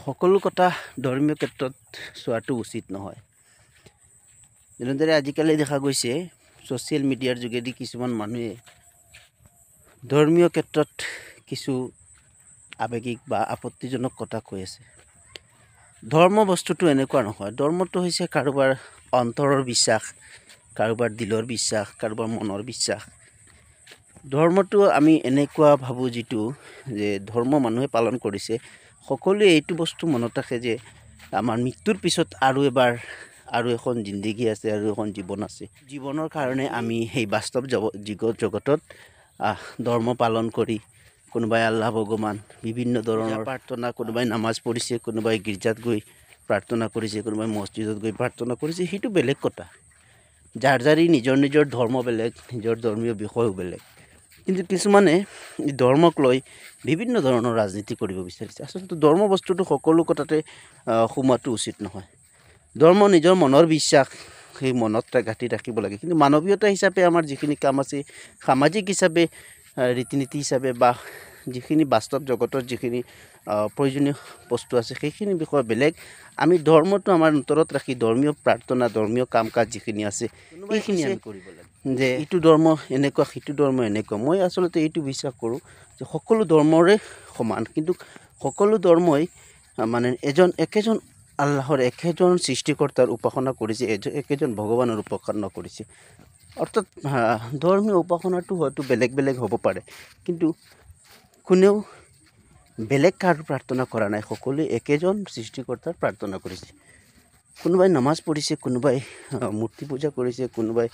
সকলো কথা ধৰ্মীয় ক্ষেত্ৰত চোৱাটো উচিত নহয়। যেনেদৰে আজিকালি দেখা গৈছে ছ'চিয়েল মিডিয়াৰ যোগেদি কিছুমান মানুহে ধৰ্মীয় ক্ষেত্ৰত কিছু আৱেগিক বা আপত্তিজনক কথা কৈ আছে। ধৰ্ম বস্তুটো এনেকুৱা নহয়। ধৰ্মটো হৈছে কাৰোবাৰ অন্তৰৰ বিশ্বাস, কাৰোবাৰ দিলৰ বিশ্বাস, কাৰোবাৰ মনৰ বিশ্বাস। ধৰ্মটো আমি এনেকুৱা ভাবোঁ যিটো যে ধৰ্ম মানুহে পালন কৰিছে, সকলোৱে এইটো বস্তু মনত ৰাখে যে আমাৰ মৃত্যুৰ পিছত আৰু এখন জিন্দগী আছে, আৰু এখন জীৱন আছে। জীৱনৰ কাৰণে আমি সেই বাস্তৱ জগতত ধৰ্ম পালন কৰি কোনোবাই আল্লাহ ভগৱান বিভিন্ন ধৰণৰ প্ৰাৰ্থনা, কোনোবাই নামাজ পঢ়িছে, কোনোবাই গীৰ্জাত গৈ প্ৰাৰ্থনা কৰিছে, কোনোবাই মছজিদত গৈ প্ৰাৰ্থনা কৰিছে, সেইটো বেলেগ কথা। যাৰ নিজৰ ধৰ্ম বেলেগ, নিজৰ ধৰ্মীয় বিষয়ো বেলেগ। কিন্তু কিছুমানে ধৰ্মক লৈ বিভিন্ন ধৰণৰ ৰাজনীতি কৰিব বিচাৰিছে। আচলতে ধৰ্ম বস্তুটো সকলো কথাতে সোমোৱাটো উচিত নহয়। ধৰ্ম নিজৰ মনৰ বিশ্বাস, সেই মনত গাঁঠি ৰাখিব লাগে। কিন্তু মানৱীয়তা হিচাপে আমাৰ যিখিনি কাম আছে, সামাজিক হিচাপে ৰীতি নীতি হিচাপে বা যিখিনি বাস্তৱ জগতৰ যিখিনি প্ৰয়োজনীয় বস্তু আছে, সেইখিনি বিষয় বেলেগ। আমি ধৰ্মটো আমাৰ অন্তৰত ৰাখি ধৰ্মীয় প্ৰাৰ্থনা, ধৰ্মীয় কাম কাজ যিখিনি আছে সেইখিনি আমি কৰিব লাগে। যে ইটো ধৰ্ম এনেকুৱা, সিটো ধৰ্ম এনেকুৱা। মই আচলতে এইটো বিশ্বাস কৰোঁ যে সকলো ধৰ্মৰে সমান, কিন্তু সকলো ধৰ্মই মানে একেজন আল্লাহৰ, একেজন সৃষ্টিকৰ্তাৰ উপাসনা কৰিছে, একেজন ভগৱানৰ উপাসনা কৰিছে। অৰ্থাৎ ধৰ্মীয় উপাসনাটো হয়তো বেলেগ বেলেগ হ'ব পাৰে, কিন্তু কোনেও বেলেগ কাৰো প্ৰাৰ্থনা কৰা নাই। সকলোৱে একেজন সৃষ্টিকৰ্তাৰ প্ৰাৰ্থনা কৰিছে। কোনোবাই নামাজ পঢ়িছে, কোনোবাই মূৰ্তি পূজা কৰিছে, কোনোবাই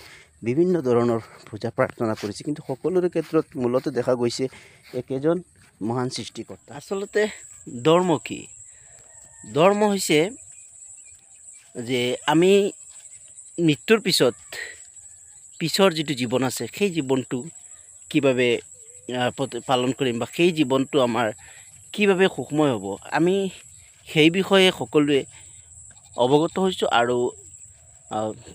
বিভিন্ন ধৰণৰ পূজা প্ৰাৰ্থনা কৰিছে, কিন্তু সকলোৰে ক্ষেত্ৰত মূলতে দেখা গৈছে একেজন মহান সৃষ্টিকৰ্তা। আচলতে ধৰ্ম কি? ধৰ্ম হৈছে যে আমি মৃত্যুৰ পিছৰ যিটো জীৱন আছে, সেই জীৱনটো কিভাৱে পালন কৰিম বা সেই জীৱনটো আমাৰ কিভাৱে সুখময় হ'ব, আমি সেই বিষয়ে সকলোৱে অৱগত হৈছোঁ। আৰু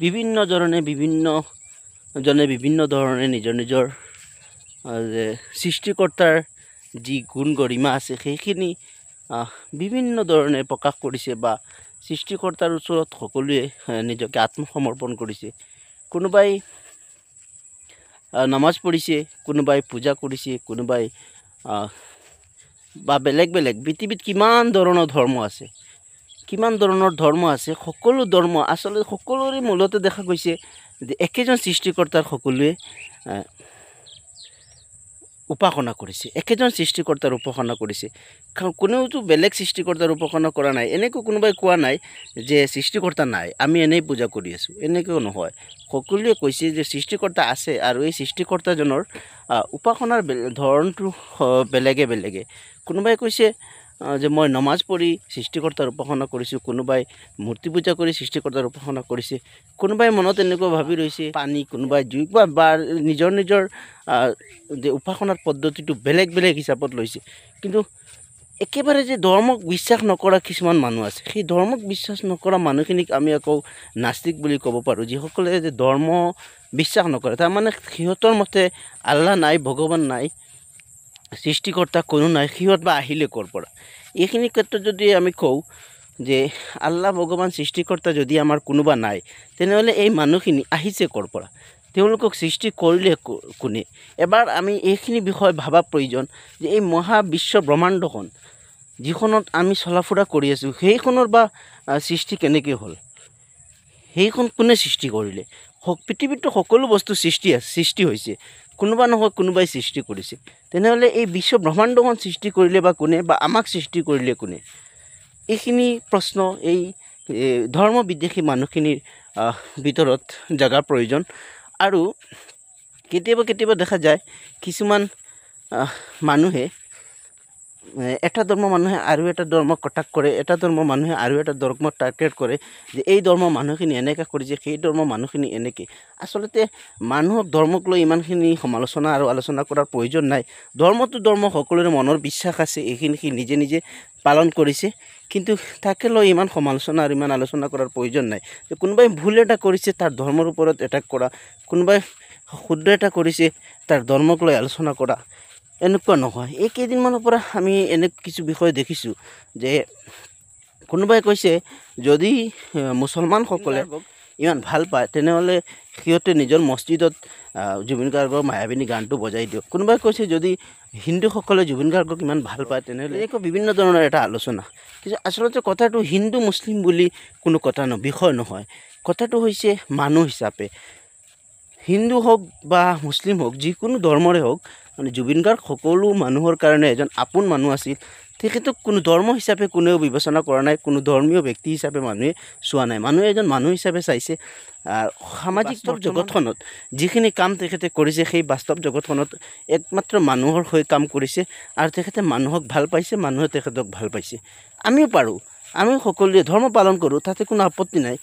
বিভিন্নজনে বিভিন্ন ধৰণে নিজৰ সৃষ্টিকৰ্তাৰ যি গুণ গৰিমা আছে সেইখিনি বিভিন্ন ধৰণে প্ৰকাশ কৰিছে, বা সৃষ্টিকৰ্তাৰ ওচৰত সকলোৱে নিজকে আত্মসমৰ্পণ কৰিছে। কোনোবাই নামাজ পঢ়িছে, কোনোবাই পূজা কৰিছে, কোনোবাই বা বেলেগ পৃথিৱীত কিমান ধৰণৰ ধৰ্ম আছে। সকলো ধৰ্ম আচলতে সকলোৰে মূলতে দেখা গৈছে যে একেজন সৃষ্টিকৰ্তাৰ সকলোৱে উপাসনা কৰিছে, একেজন সৃষ্টিকৰ্তাৰ উপাসনা কৰিছে। কোনেওতো বেলেগ সৃষ্টিকৰ্তাৰ উপাসনা কৰা নাই। এনেকৈ কোনোবাই কোৱা নাই যে সৃষ্টিকৰ্তা নাই, আমি এনেই পূজা কৰি আছোঁ, এনেকৈও নহয়। সকলোৱে কৈছে যে সৃষ্টিকৰ্তা আছে, আৰু এই সৃষ্টিকৰ্তাজনৰ উপাসনাৰ ধৰণটো বেলেগে। কোনোবাই কৈছে যে মই নমাজ পঢ়ি সৃষ্টিকৰ্তাৰ উপাসনা কৰিছোঁ, কোনোবাই মূৰ্তি পূজা কৰি সৃষ্টিকৰ্তাৰ উপাসনা কৰিছে, কোনোবাই মনত এনেকুৱা ভাবি ৰৈছে পানী, কোনোবাই জুই, বা নিজৰ যে উপাসনাৰ পদ্ধতিটো বেলেগ হিচাপত লৈছে। কিন্তু একেবাৰে যে ধৰ্মক বিশ্বাস নকৰা কিছুমান মানুহ আছে, সেই ধৰ্মক বিশ্বাস নকৰা মানুহখিনিক আমি আকৌ নাস্তিক বুলি ক'ব পাৰোঁ। যিসকলে যে ধৰ্ম বিশ্বাস নকৰে, তাৰমানে সিহঁতৰ মতে আল্লাহ নাই, ভগৱান নাই, সৃষ্টিকৰ্তা কোনো নাই, সিহঁত বা আহিলে ক'ৰ পৰা? এইখিনি ক্ষেত্ৰত যদি আমি কওঁ যে আল্লাহ ভগৱান সৃষ্টিকৰ্তা যদি আমাৰ কোনোবা নাই, তেনেহ'লে এই মানুহখিনি আহিছে ক'ৰ পৰা? তেওঁলোকক সৃষ্টি কৰিলে কোনে? এবাৰ আমি এইখিনি বিষয়ে ভাবা প্ৰয়োজন যে এই মহাবিশ্ব ব্ৰহ্মাণ্ডখন যিখনত আমি চলাফুৰা কৰি আছোঁ, সেইখনৰ বা সৃষ্টি কেনেকৈ হ'ল? সেইখন কোনে সৃষ্টি কৰিলে? পৃথিৱীততো সকলো বস্তু সৃষ্টি হৈছে, কোনোবা নহয় কোনোবাই সৃষ্টি কৰিছে। তেনেহ'লে এই বিশ্ব ব্ৰহ্মাণ্ডখন সৃষ্টি কৰিলে বা কোনে, বা আমাক সৃষ্টি কৰিলে কোনে? এইখিনি প্ৰশ্ন এই ধৰ্ম বিদ্বেষী মানুহখিনিৰ ভিতৰত জগাৰ প্ৰয়োজন। আৰু কেতিয়াবা দেখা যায় কিছুমান মানুহে, এটা ধৰ্ম মানুহে আৰু এটা ধৰ্মক কটাক্ষ কৰে, এটা ধৰ্ম মানুহে আৰু এটা ধৰ্মক টাৰ্গেট কৰে যে এই ধৰ্মৰ মানুহখিনি এনেকৈ কৰিছে, সেই ধৰ্মৰ মানুহখিনি এনেকৈ। আচলতে মানুহক ধৰ্মক লৈ ইমানখিনি সমালোচনা আৰু আলোচনা কৰাৰ প্ৰয়োজন নাই। ধৰ্মটো ধৰ্ম, সকলোৰে মনৰ বিশ্বাস আছে, এইখিনি সি নিজে পালন কৰিছে। কিন্তু তাকে লৈ ইমান সমালোচনা আৰু ইমান আলোচনা কৰাৰ প্ৰয়োজন নাই। যে কোনোবাই ভুল এটা কৰিছে, তাৰ ধৰ্মৰ ওপৰত এটাক কৰা, কোনোবাই শুদ্ধ এটা কৰিছে, তাৰ ধৰ্মক লৈ আলোচনা কৰা, এনেকুৱা নহয়। এই কেইদিনমানৰ পৰা আমি এনে কিছু বিষয় দেখিছোঁ যে কোনোবাই কৈছে যদি মুছলমানসকলে ইমান ভাল পায় তেনেহ'লে সিহঁতে নিজৰ মছজিদত জুবিন গাৰ্গৰ মায়াবিনী গানটো বজাই দিয়ক। কোনোবাই কৈছে যদি হিন্দুসকলে জুবিন গাৰ্গক ইমান ভাল পায় তেনেহ'লে এনেকুৱা বিভিন্ন ধৰণৰ এটা আলোচনা। কিন্তু আচলতে কথাটো হিন্দু মুছলিম বুলি কোনো কথা বিষয় নহয়। কথাটো হৈছে মানুহ হিচাপে হিন্দু হওক বা মুছলিম হওক যিকোনো ধৰ্মৰে হওক মানে জুবিন গাৰ্গ সকলো মানুহৰ কাৰণে এজন আপোন মানুহ আছিল। তেখেতক কোনো ধৰ্ম হিচাপে কোনেও বিবেচনা কৰা নাই, কোনো ধৰ্মীয় ব্যক্তি হিচাপে মানুহে চোৱা নাই। মানুহে এজন মানুহ হিচাপে চাইছে। সামাজিক জগতখনত যিখিনি কাম তেখেতে কৰিছে সেই বাস্তৱ জগতখনত একমাত্ৰ মানুহৰ হৈ কাম কৰিছে আৰু তেখেতে মানুহক ভাল পাইছে, মানুহে তেখেতক ভাল পাইছে। আমিও পাৰোঁ, আমিও সকলোৱে ধৰ্ম পালন কৰোঁ, তাতে কোনো আপত্তি নাই।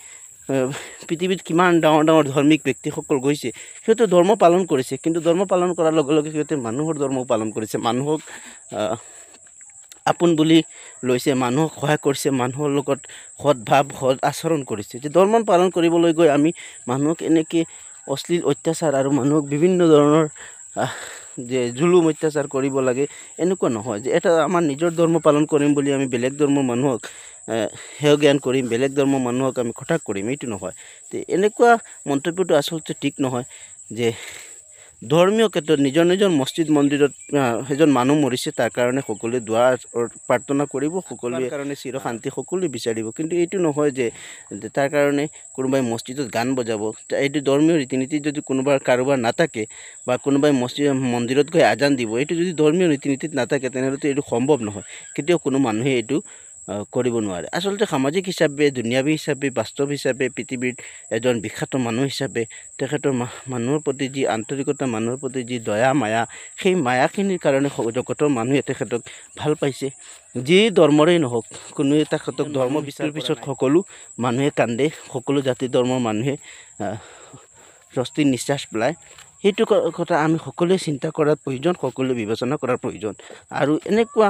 পৃথিৱীত কিমান ডাঙৰ ডাঙৰ ধাৰ্মিক ব্যক্তিসকল গৈছে, সিহঁতে ধৰ্ম পালন কৰিছে, কিন্তু ধৰ্ম পালন কৰাৰ লগে লগে সিহঁতে মানুহৰ ধৰ্ম পালন কৰিছে, মানুহক আপোন বুলি লৈছে, মানুহক সহায় কৰিছে, মানুহৰ লগত সৎভাৱ সৎ আচৰণ কৰিছে। যে ধৰ্ম পালন কৰিবলৈ গৈ আমি মানুহক এনেকৈ অশ্লীল অত্যাচাৰ আৰু মানুহক বিভিন্ন ধৰণৰ যে জুলুম অত্যাচাৰ কৰিব লাগে এনেকুৱা নহয়। যে এটা আমাৰ নিজৰ ধৰ্ম পালন কৰিম বুলি আমি বেলেগ ধৰ্মৰ মানুহক হেয় জ্ঞান কৰিম, বেলেগ ধৰ্মৰ মানুহক আমি কটাক্ষ কৰিম, এইটো নহয়। তো এনেকুৱা মন্তব্যটো আচলতে ঠিক নহয়। যে ধৰ্মীয় ক্ষেত্ৰত নিজৰ নিজৰ মছজিদ মন্দিৰত এজন মানুহ মৰিছে, তাৰ কাৰণে সকলোৱে দোৱা প্ৰাৰ্থনা কৰিব, সকলোৰে কাৰণে চিৰ শান্তি সকলোৱে বিচাৰিব। কিন্তু এইটো নহয় যে তাৰ কাৰণে কোনোবাই মছজিদত গান বজাব। এইটো ধৰ্মীয় ৰীতি নীতি যদি কোনোবাৰ কাৰোবাৰ নাথাকে বা কোনোবাই মন্দিৰত গৈ আজান দিব, এইটো যদি ধৰ্মীয় ৰীতি নীতিত নাথাকে তেনেহ'লেতো এইটো সম্ভৱ নহয়। কেতিয়াও কোনো মানুহে এইটো কৰিব নোৱাৰে। আচলতে সামাজিক হিচাপে, দুনিয়াবী হিচাপে, বাস্তৱ হিচাপে, পৃথিৱীৰ এজন বিখ্যাত মানুহ হিচাপে তেখেতৰ মানুহৰ প্ৰতি যি আন্তৰিকতা, মানুহৰ প্ৰতি যি দয়া মায়া, সেই মায়াখিনিৰ কাৰণে জগতৰ মানুহে তেখেতক ভাল পাইছে। যি ধৰ্মৰেই নহওক, কোনোৱে তেখেতক ধৰ্ম বিচাৰ পিছত সকলো মানুহে কান্দে, সকলো জাতি ধৰ্মৰ মানুহে স্বস্তিৰ নিশ্বাস পেলায়। সেইটো কথা আমি সকলোৱে চিন্তা কৰাৰ প্ৰয়োজন, সকলোৱে বিবেচনা কৰাৰ প্ৰয়োজন। আৰু এনেকুৱা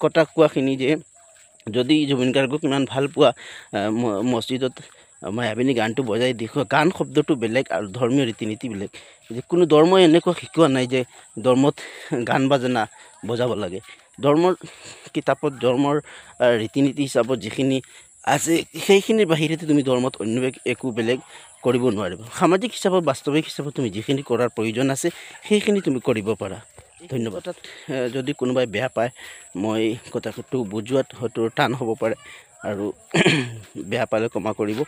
কথা কোৱাখিনি যে যদি জুবিন গাৰ্গক ইমান ভাল পোৱা, মছজিদত মায়াবিনী গানটো বজাই দি, গান শব্দটো বেলেগ আৰু ধৰ্মীয় ৰীতি নীতি বেলেগ। যে কোনো ধৰ্মই এনেকুৱা শিকোৱা নাই যে ধৰ্মত গান বাজনা বজাব লাগে। ধৰ্মৰ কিতাপত, ধৰ্মৰ ৰীতি নীতি হিচাপত যিখিনি আছে সেইখিনিৰ বাহিৰেতো তুমি ধৰ্মত অন্য একো বেলেগ কৰিব নোৱাৰিবা। সামাজিক হিচাপত, বাস্তৱিক হিচাপত তুমি যিখিনি কৰাৰ প্ৰয়োজন আছে সেইখিনি তুমি কৰিব পাৰা। ধন্যবাদ। তাত যদি কোনোবাই বেয়া পায়, মই কথাটো বুজোৱাত হয়তো টান হ'ব পাৰে আৰু বেয়া পালে ক্ষমা কৰিব।